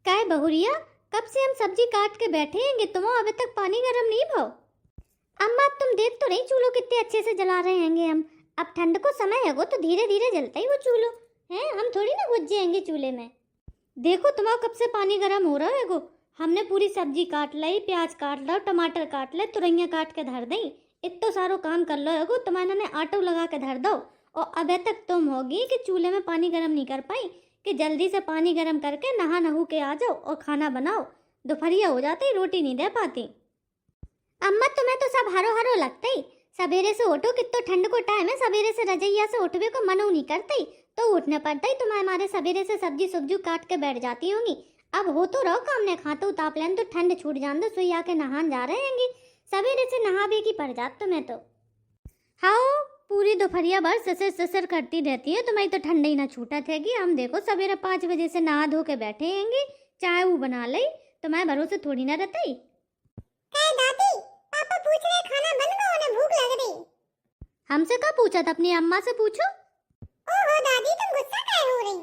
काय बहुरिया, कब से हम सब्जी काट के बैठे हैंगे, तुम अभी तक पानी गर्म नहीं भाव। अम्मा तुम देख तो रही चूल्हो कितने अच्छे से जला रहे हैंगे हम। अब ठंड को समय है वो तो धीरे धीरे जलता ही वो चूल्हो है, हम थोड़ी ना घुस जाएंगे चूल्हे में। देखो तुम्हारा कब से पानी गर्म हो रहा है गो। हमने पूरी सब्जी काट ली, प्याज काट लो, टमाटर काट ले, तुरैया काट के धर दी। इतना सारो काम कर लो है गो, तुम्हारे ने आटो लगा के धर दो। और अबे तक तुम होगी कि चूल्हे में पानी गर्म नहीं कर पाई कि जल्दी से पानी गर्म करके नहा नहू के आ जाओ और खाना बनाओ। दोपहरिया हो जाती रोटी नहीं दे पाती। अम्मा तुम्हें तो सब हरो हरो लगता ही। सवेरे से उठो, कितो ठंड को टाइम है, सवेरे से रजैया से उठवे को मनो नहीं करती तो उठना पड़ता ही। तुम्हें हमारे सवेरे से सब्जी सुब्जी काट के बैठ जाती होंगी। अब हो तो रहो काम ने खाते ताप लेन तो ठंड छूट जान दो, सुई आके नहान जा रहे हैंगे। सवेरे से नहा भी की पड़ जात तुम्हें तो। हाँ पूरी दोपहरिया भर ससर ससर करती रहती है, तुम्हें तो ठंड ही ना छूटा थे कि हम देखो सवेरे 5 बजे से नहा धो के बैठे हैंगे, चाय वो बना ली, तुम्हारे भरोसे थोड़ी ना रहती। दादी पापा पूछ रहे खाना बन गया, उन्हें भूख लग रही। हमसे कब पूछा था, अपनी अम्मा से पूछो। ओहो दादी तुम गुस्सा काहे हो रही?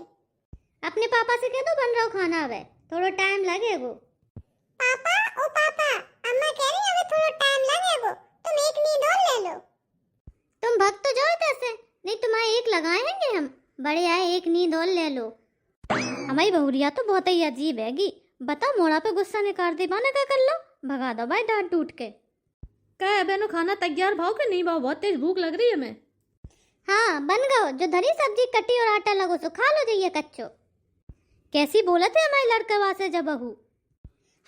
अपने पापा से कह दो बन रहा खाना, अब थोड़ा टाइम लगेगा। पापा ओ पापा, अम्मा कह रही है अभी थोड़ा टाइम लगेगा, तुम एक नींद और ले लो। तुम भग तो जाओ कैसे, नहीं तुम्हारे एक लगाए हैंगे हम, बड़े आए एक नींद और ले लो। हमारी बहुरिया तो बहुत ही अजीब हैगी। बताओ मोड़ा पे गुस्सा निकाल दे, बाना क्या कर लो, भगा दो भाई डांट टूट के। क्या है बहनों, खाना तैयार भाव के नहीं भाव? बहुत तेज भूख लग रही है हमें। हाँ बन गो, जो धरी सब्जी कटी और आटा लगो सो खा लो जाइए कच्चो। कैसी बोला थे हमारे लड़का वासे जब बहू।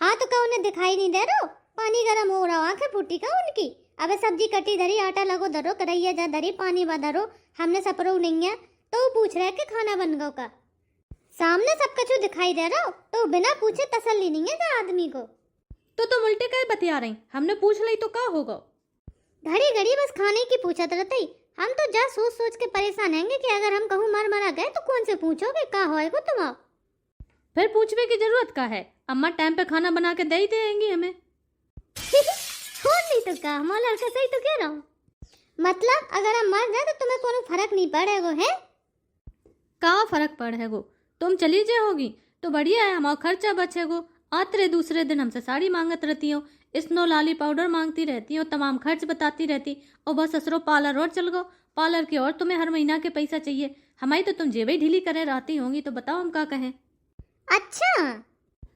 हाँ तो क्या उन्हें दिखाई नहीं दे रहा, पानी गर्म हो रहा, आंखें फूटी का उनकी। अबे सब्जी कटी धरी, आटा लगो धरो, करैया जा धरी, पानी बधरो, हमने सपरो नहीं है तो वो पूछ रहा है कि खाना बन गो का। सामने सब कछु दिखाई दे रहा तो बिना पूछे तसल्ली नहीं है का आदमी को। तो तुम उल्टे काय बतिया रही, हमने पूछ ली तो क्या होगा? घड़ी घड़ी बस खाने की पूछत रहती। हम तो जा सोच सोच के परेशान हैंगे कि अगर हम कहूँ मर मरा गए तो कौन से पूछोगे का होएगा तुम। फिर पूछने की जरूरत का है, अम्मा टाइम पे खाना बना के दे ही देंगी हमें। छोड़ नहीं तो का, हमारा लड़का सही तो कह रहा हूँ। मतलब अगर हम मर जाए तो तुम्हें कोनो फर्क नहीं पड़ेगा है? का फर्क पड़ेगो, तुम चली जाओगी तो बढ़िया है, हमारा खर्चा बचेगो। आते दूसरे दिन हमसे साड़ी मांगत रहती हो, स्नो लाली पाउडर मांगती रहती हो, तमाम खर्च बताती रहती और बस ससुरो पार्लर और चल गो, पार्लर की और तुम्हें हर महीना के पैसा चाहिए। हमारी तो तुम जेबें ढीली करे रहती होंगी, तो बताओ हम क्या कहें। अच्छा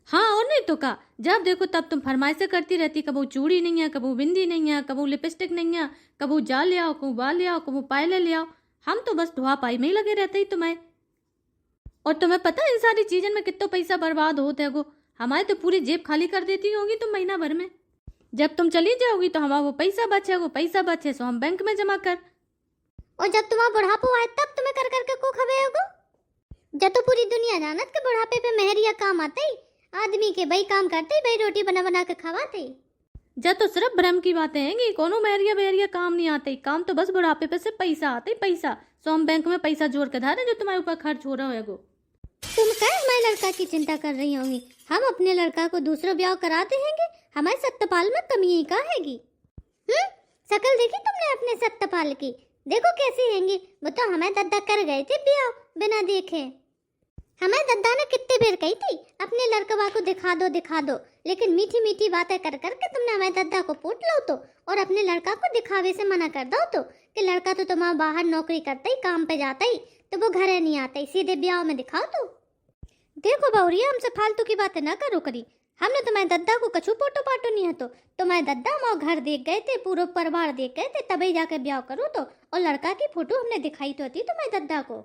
हाँ और नहीं तो का, जब देखो तब तुम फरमाइशें करती रहती, कबू चूड़ी नहीं है, कबू बिंदी नहीं है, कबू लिपस्टिक नहीं है, कबू जाल ले आओ, कबू बाल ले आओ, कबू पायले ले आओ। हम तो बस धुआ पाई में ही लगे रहते ही तुम्हें। और तुम्हें पता है इन सारी चीजों में कितना पैसा बर्बाद होते है गो, हमारे तो पूरी जेब खाली कर देती होगी तुम महीना भर में। जब तुम चली जाओगी तो हमारा वो पैसा बचे, वो पैसा बचे सो हम बैंक में जमा कर। और जब तुम्हारा बुढ़ापा आए तब तुम्हें कर करके को खबे होगो। जब तो पूरी दुनिया जानत के बुढ़ापे पे मेहरिया काम आते ही, आदमी के भाई काम करते ही, भाई रोटी बना बना के खवाते। जब तो सिर्फ भ्रम की बातें हैं कि कोनो महरिया बेहरिया काम नहीं आते, काम तो बस बुढ़ापे पे से पैसा आते ही पैसा। सो हम बैंक में पैसा जोड़ के धारे जो तुम्हारे ऊपर खर्च हो रहा है गो। तुम क्या हमारे लड़का की चिंता कर रही होंगी? हम अपने लड़का को दूसरा ब्याह कराते हैंगे, हमारे सत्यपाल में कमी ही का हैगी। शकल देखी तुमने अपने सत्यपाल की, देखो कैसी हैंगी। वो तो हमारे दद्दा कर गए थे ब्याह बिना देखे। हमारे दद्दा ने कितने बेर कही थी अपने लड़कवा को दिखा दो, लेकिन मीठी मीठी बातें कर करके तुमने हमारे दद्दा को पोट लो तो, और अपने लड़का को दिखावे से मना कर दो तो कि लड़का तो तुम्हारा बाहर नौकरी करता ही, काम पे जाता ही, तो वो घरे नहीं आता ही, सीधे ब्याह में दिखाओ तो। देखो बाउरिया हमसे फालतू की बातें ना करो करी। हमने तुम्हारे दद्दा को कछु पोटो पाटो नहीं है तो तुम्हारे दद्दा हमारा घर देख गए थे, पूरा परिवार देख गए थे, तभी जाके ब्याह करो तो। और लड़का की फोटो हमने दिखाई तो थी तुम्हारे दद्दा को।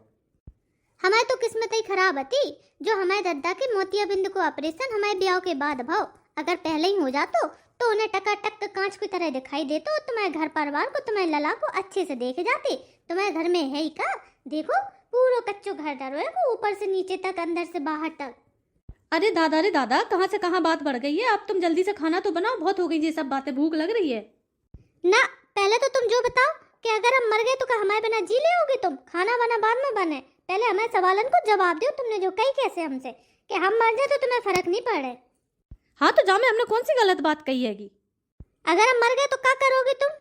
हमारी तो किस्मत ही खराब थी जो हमारे दद्दा के मोतियाबिंद को ऑपरेशन हमारे ब्याह के बाद भाव, अगर पहले ही हो जातो तो उन्हें टकाटक कांच की तरह दिखाई देते और तुम्हारे घर परिवार को, तुम्हारे लला को अच्छे से देखे जाते। तुम्हारे घर में है ही का, देखो पूरा कच्चो घर डरो है वो, ऊपर से नीचे तक, अंदर से बाहर तक। अरे दादा कहाँ से कहाँ बात बढ़ गई है। अब तुम जल्दी से खाना तो बनाओ, बहुत हो गई ये सब बातें, भूख लग रही है ना। पहले तो तुम जो बताओ कि अगर हम मर गए तो क्या हमारे बिना जी लेओगे तुम? खाना बना बाद में बने, पहले हमारे सवालन को जवाब दो। तुमने जो कही कैसे हमसे कि हम मर जाए तो तुम्हें फर्क नहीं पड़े। हाँ तो जामे हमने कौन सी गलत बात कही हैगी? अगर हम मर गए तो क्या करोगे तुम?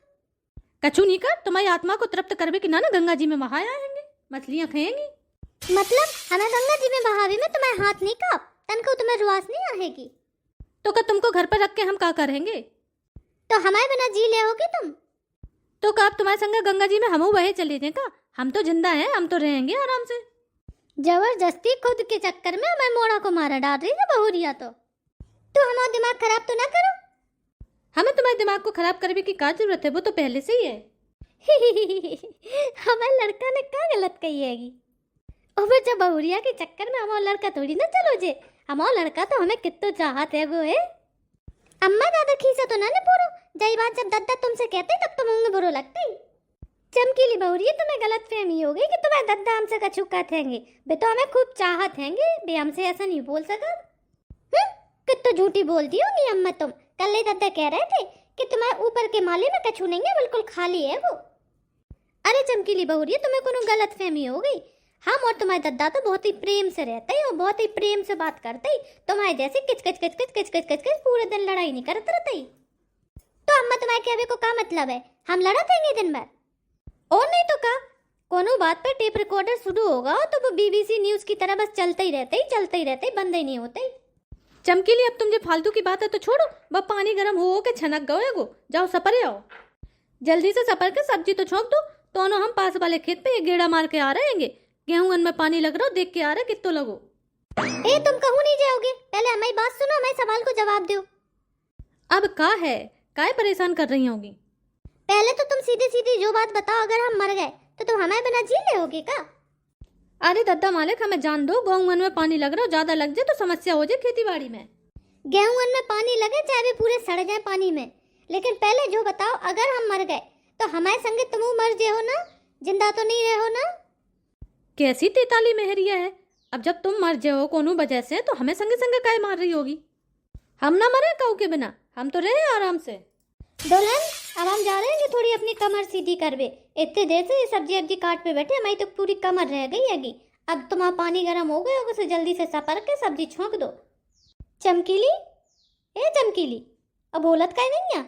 कछु नहीं कर, तुम्हारी आत्मा को तृप्त करवे कि ना गंगा जी में वहां आएंगे, मछलियां खाएंगी। मतलब हमें गंगा जी में बहावी में तुम्हारे हाथ नहीं काप, तनको तुम्हें रुआस नहीं आएगी? तो क्या तुमको घर पर रख के हम क्या करेंगे? तो हमारे बिना जी ले होगे तुम? तो क्या आप तुम्हारे संग गंगा जी में हमू बहे चले जाए का? हम तो जिंदा हैं, हम तो रहेंगे आराम से। जबरदस्ती खुद के चक्कर में मैं मोड़ा को मारा डाल रही है बहुरिया। तो हमारा दिमाग खराब तो ना करो। हमें तुम्हारे दिमाग को खराब करने की क्या जरूरत है? वो तो पहले से ही है। हमारे लड़का ने क्या गलत कही हैगी? और फिर जब बहुरिया के चक्कर में हमारा लड़का थोड़ी ना चलो जे। हमारा लड़का तो हमें कितना चाहत है वो है। अम्मा दादा खीसा तो ना पूरो जई बात जब दद्दा तुमसे कहते तब तो मुंह में बुरो लगता ही। चमकीली बहुरिया तुम्हें गलत फहमी हो गई कि तुम्हारे दद्दा हमसे कछु कहते हैंगे। बे तो हमें खूब चाहत हैंगे, बे हमसे ऐसा नहीं बोल सका। कितना झूठी बोलती होगी अम्मा तुम। कल ही दद्दा कह रहे थे कि तुम्हारे ऊपर के माले में कछु नहीं है, बिल्कुल खाली है वो। अरे चमकीली बहुरिया तुम्हें कोनो गलत फहमी हो गई। हम और तुम्हारे दद्दा तो बहुत ही प्रेम से रहते हैं और बहुत ही प्रेम से बात करते ही। तुम्हारे जैसे किच किच किच किच किच किच किच किच पूरे दिन लड़ाई नहीं करते रहते ही। तो अम्मा तुम्हारे कहने को क्या मतलब है? हम लड़त रहेंगे दिन भर? और नहीं तो का कोनो बात पर टेप रिकॉर्डर शुरू होगा तो वो बीबीसी न्यूज की तरह बस चलते ही रहते ही बंद ही नहीं होते। चमकीली अब तुम जो फालतू की बात है तो छोड़ो। वह पानी गर्म हो के छनक गो। जाओ सपरे आओ, जल्दी से सपर के सब्जी तो छोंक दो। दोनों हम पास वाले खेत पे एक गेड़ा मार के आ रहेंगे। गेहूं में पानी लग रहा हो, देख के आ रहे कितो लगो। ए तुम कहूं नहीं जाओगे? पहले हमारी बात सुनो, हमारे सवाल को जवाब दो। अब का है? काय परेशान कर रही होगी? पहले तो तुम सीधी सीधी जो बात बताओ, अगर हम मर गए तो तुम हमारे बिना जी लेओगे का? अरे दद्दा मालिक हमें जान दो। गेहूं में पानी लग रहा हो, ज्यादा लग जाए तो समस्या हो जाए खेती बाड़ी में। गेहूं में पानी लगे चाहे वे पूरे सड़ जाए पानी में, लेकिन पहले जो बताओ, अगर हम मर गए तो हमारे संगे तुम मर जे हो ना, जिंदा तो नहीं रहो ना? कैसी तेताली मेहरिया है? अब जब तुम मर जाओ कोनो वजह से तो हमें संगे संगे काय मार रही होगी? हम ना मरे काऊ के बिना, हम तो रहे आराम से। दुल्हन अब हम जा रहे हैं, थोड़ी अपनी कमर सीधी करवे। इतने देर से ये सब्जी अब्जी काट पे बैठे, हमारी तो पूरी कमर रह गई हैगी। अब तुम्हारा पानी गर्म हो गया होगा, उसे जल्दी से सपर के सब्जी छोंक दो। चमकीली, ए चमकीली, अब बोलत का नहीं है?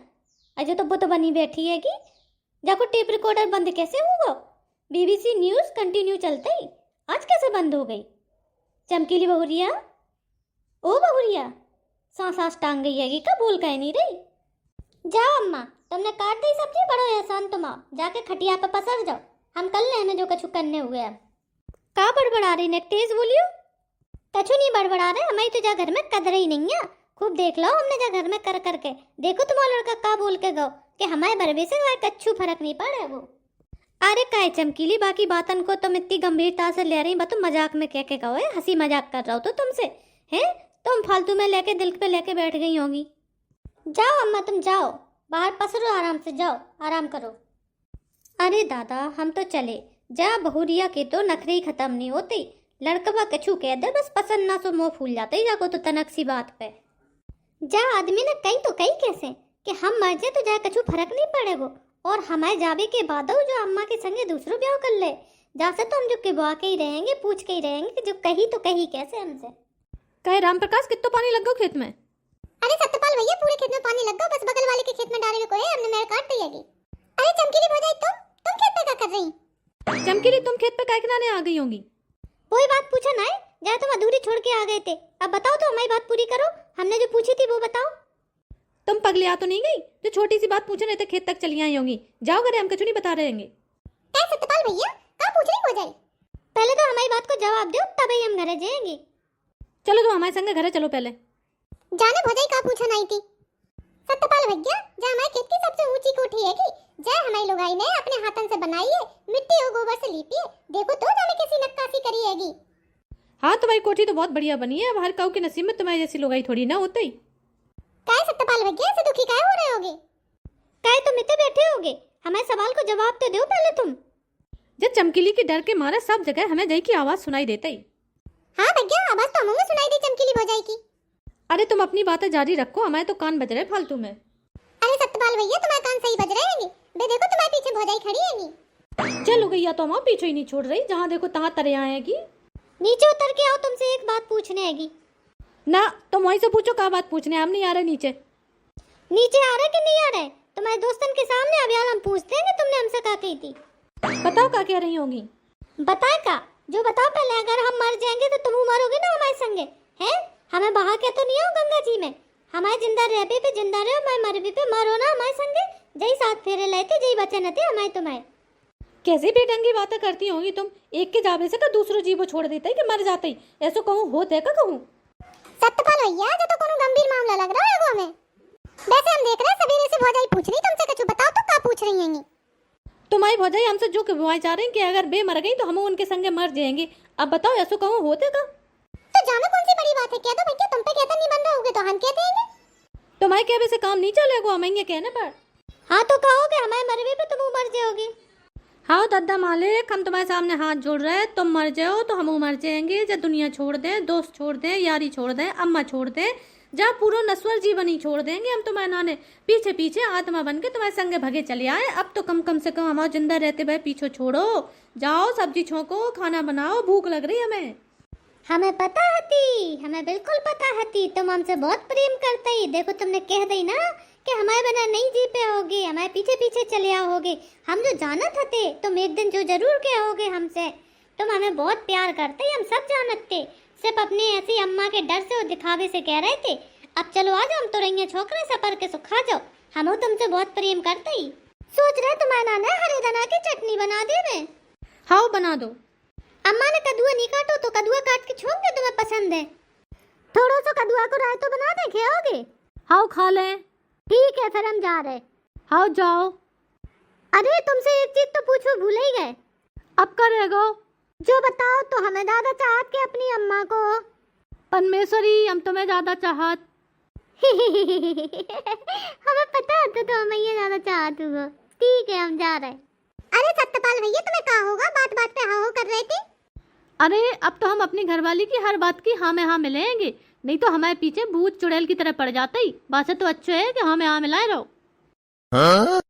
अजय तो बुत बनी बैठी हैगी। जाको टेप रिकॉर्डर बंद कैसे होगा? बीबीसी न्यूज कंटिन्यू चलते ही आज कैसे बंद हो गई? चमकीली बहुरिया, ओ बहुरिया, सांस टांग गई हैगी का? बोल कह नहीं रही? जाओ अम्मा, तुमने काट दी सब्जी, बड़ो एहसान तुम आओ, जाके खटिया पे पसर जाओ। हम कर लेना जो कछु करने हुए। अब का बड़बड़ा रही ने? तेज बोलियो। कछु नहीं बड़बड़ा रहे, हमारी तो जा घर में कदर ही नहीं है। खूब देख लो हमने जा घर में कर करके। देखो तुम्हारा लड़का का बोल के गो कि हमारे बरबे से कच्छु फर्क नहीं पड़ा वो। अरे काय चमकीली, बाकी बातन को तुम इतनी गंभीरता से ले रही, तुम मजाक में कह के कहो है, हंसी मजाक कर रहा हो तो तुमसे है। तुम फालतू में लेके दिल पे लेके बैठ गई होगी। जाओ अम्मा तुम जाओ, बाहर पसरो, आराम से जाओ, आराम करो। अरे दादा हम तो चले। जा बहुरिया के तो नखरे ही खत्म नहीं होते। लड़कवा कछु कह दे बस पसंद ना, सो मुंह फूल जाते ही जाको तो तनक सी बात पे। जा आदमी ने कहीं तो कहीं कैसे कि हम मर जाए तो जाए कछु फर्क नहीं पड़ेगो। और हमारे जावे के बाद जो अम्मा के संगे दूसरों ब्याह कर ले, जा से तो हम जो किबा के ही रहेंगे, पूछ के ही रहेंगे कि जो कही तो कही कैसे हमसे। कहे राम प्रकाश कितो पानी लग गो खेत में? अरे सत्यपाल भैया पूरे खेत में पानी लग गया, बस बगल वाले के खेत में डाले को है, हमने नहर काट दी हैगी। अरे चमकीली भौजाई तुम खेत पे क्या कर रही? चमकीली तुम खेत पे काय किनारे आ गई होंगी? कोई बात पूछा ना है, जहाँ तुम अधूरी छोड़ के आ गए थे। अब बताओ तो हमारी बात पूरी करो, हमने जो पूछी थी वो बताओ। तुम पगली आ तो नहीं गई जो छोटी सी बात पूछे नहीं तो खेत तक चली आई होंगी? जाओ घरे, हम कुछ नहीं बता रहेंगे। क्या सत्यपाल भैया क्या पूछ रही भौजाई? पहले तो हमारी बात को जवाब दो, तभी हम घरे जाएंगे। चलो तो हमारे संग घरे चलो। पहले जाने भौजाई का पूछा नहीं थी। सत्यपाल भैया जहाँ हमारे खेत की सबसे ऊंची कोठी हैगी, जय हमारी लोगाई ने अपने हाथन से बनाई है, मिट्टी और गोबर से लीपी है। देखो तो जाने कैसी नक्काशी करी हैगी। हाँ तुम्हारी कोठी तो बहुत बढ़िया बनी है। अब हर काऊ के नसीब में तुम्हारी जैसी लोगाई थोड़ी ना होती। काय सत्यपाल भैया ऐसे दुखी काय हो रहे होगे? काय तुम इतने बैठे होगे? हमारे सवाल को जवाब तो दो पहले तुम। जब चमकीली के डर के मारे सब जगह हमें जय की आवाज सुनाई देते ही। हाँ भैया आवाज तो हमें सुनाई दी चमकीली भौजाई की। अरे तुम अपनी बातें जारी रखो, हमारे तो कान बज रहे फालतू में। अरे सत्यपाल भैया तुम्हारे कान सही बज रहे हैं। बे देखो तुम्हारे पीछे भौजाई खड़ी हैगी। चलो गैया तो हम पीछे ही नहीं छोड़ रही, जहाँ देखो तहाँ तरे आएगी। नीचे उतर के आओ, तुमसे एक बात पूछने हैगी। ना तुम वहीं से पूछो क्या बात पूछने, हम नहीं आ रहे नीचे। नीचे आ रहे कि नहीं आ रहे? तुम्हारे दोस्तन के सामने अब यार हम पूछते हैं कि तुमने हमसे क्या कही थी। बताओ क्या कह रही होगी? बताए का जो बताओ पहले। अगर हम मर जाएंगे तो तुम मरोगे ना हमारे संगे, हैं? हमें बहा के तो नहीं आओ गंगा जी में। हमारे जिंदा रहबे पे जिंदा रहो, मैं मरबे पे मरो ना हमारे संगे। जई साथ फेरे लेते जई बचन थे हमारे तुम्हें। कैसी बेढंगी बातें करती होंगी तुम। एक के जाबे से का दूसरो जीवो छोड़ देते कि मर जाते ही। ऐसो कहूँ होते का कहूँ। सत्यपाल भैया जो तो कोनो गंभीर मामला लग रहा है वो हमें। वैसे हम देख रहे हैं सवेरे से भौजाई पूछ रही तुमसे, कुछ बताओ तो क्या पूछ रही हैं? तुम्हारी भौजाई हमसे जो कहवाई चाह रही कि अगर बे मर गई तो हम उनके संगे मर जाएंगे। अब बताओ ऐसो कहूँ होते का। तो जानो कौन सी बड़ी बात है, कह दो भैया। तुम पे कहता नहीं बन रहोगे तो हम क्या देंगे? तुम्हारे कहने से काम नहीं चलेगा हमें कहने पर। हाँ तो कहोगे हमारे मरबे पे तुम मर जाओगे। हाँ दादा मालिक, हम तुम्हारे सामने हाथ जोड़ रहे हैं। तुम मर जाओ तो हम मर जाएंगे। जब दुनिया छोड़ दें, दोस्त छोड़ दें, यारी छोड़ दें, अम्मा छोड़ दें, जहाँ पूरा नस्वर जीवन ही छोड़ देंगे हम तुम्हारे नाने। पीछे पीछे आत्मा बन के तुम्हारे संगे भगे चले आए। अब तो कम से कम हमारे जिंदा रहते भाई पीछे छोड़ो। जाओ सब्जी छोंको, खाना बनाओ, भूख लग रही हमें। हमें पता हती, हमें बिल्कुल पता हती तुम हमसे बहुत प्रेम करते ही। देखो तुमने कह दी ना कि हमारे बिना नहीं जी पे होगे, हमारे पीछे पीछे चले आओगे। हम जो जानत हते तुम एक दिन जो जरूर कहोगे हमसे। तुम हमें बहुत प्यार करते, हम सब जानत थे। सिर्फ अपने ऐसी अम्मा के डर से और दिखावे से कह रहे थे। अब चलो आ जाओ, हम तो रही छोकरे सपर के सुखा जाओ। हम तुमसे बहुत प्रेम करते ही। सोच रहे तुम्हारा नाना हरे धना की चटनी बना दे में। हाँ बना दो। अम्मा ने कद्दुआ नहीं काटो तो कद्दुआ काट के छोंक दे, तुम्हें पसंद है। थोड़ा सा कद्दुआ को रायतो बना दे, खाओगे? हाँ खा लें। ठीक है फिर हम जा रहे। हाँ जाओ। अरे तुमसे एक चीज तो पूछो, भूल ही गए। अब करेगो जो बताओ तो हमें ज्यादा चाहत के अपनी अम्मा को? परमेश्वरी, हम तुम्हें ज्यादा चाहत। हमें पता था तो हमें ये ज्यादा चाहत हुआ। ठीक है हम जा रहे। अरे सत्यपाल भैया तुम्हें कहा होगा, बात बात पे हाँ हो कर रहे थे। अरे अब तो हम अपनी घरवाली की हर बात की हाँ में हाँ मिलाएंगे, नहीं तो हमारे पीछे भूत चुड़ैल की तरह पड़ जाते ही। बात तो अच्छे है कि हाँ में हाँ मिलाए रहो।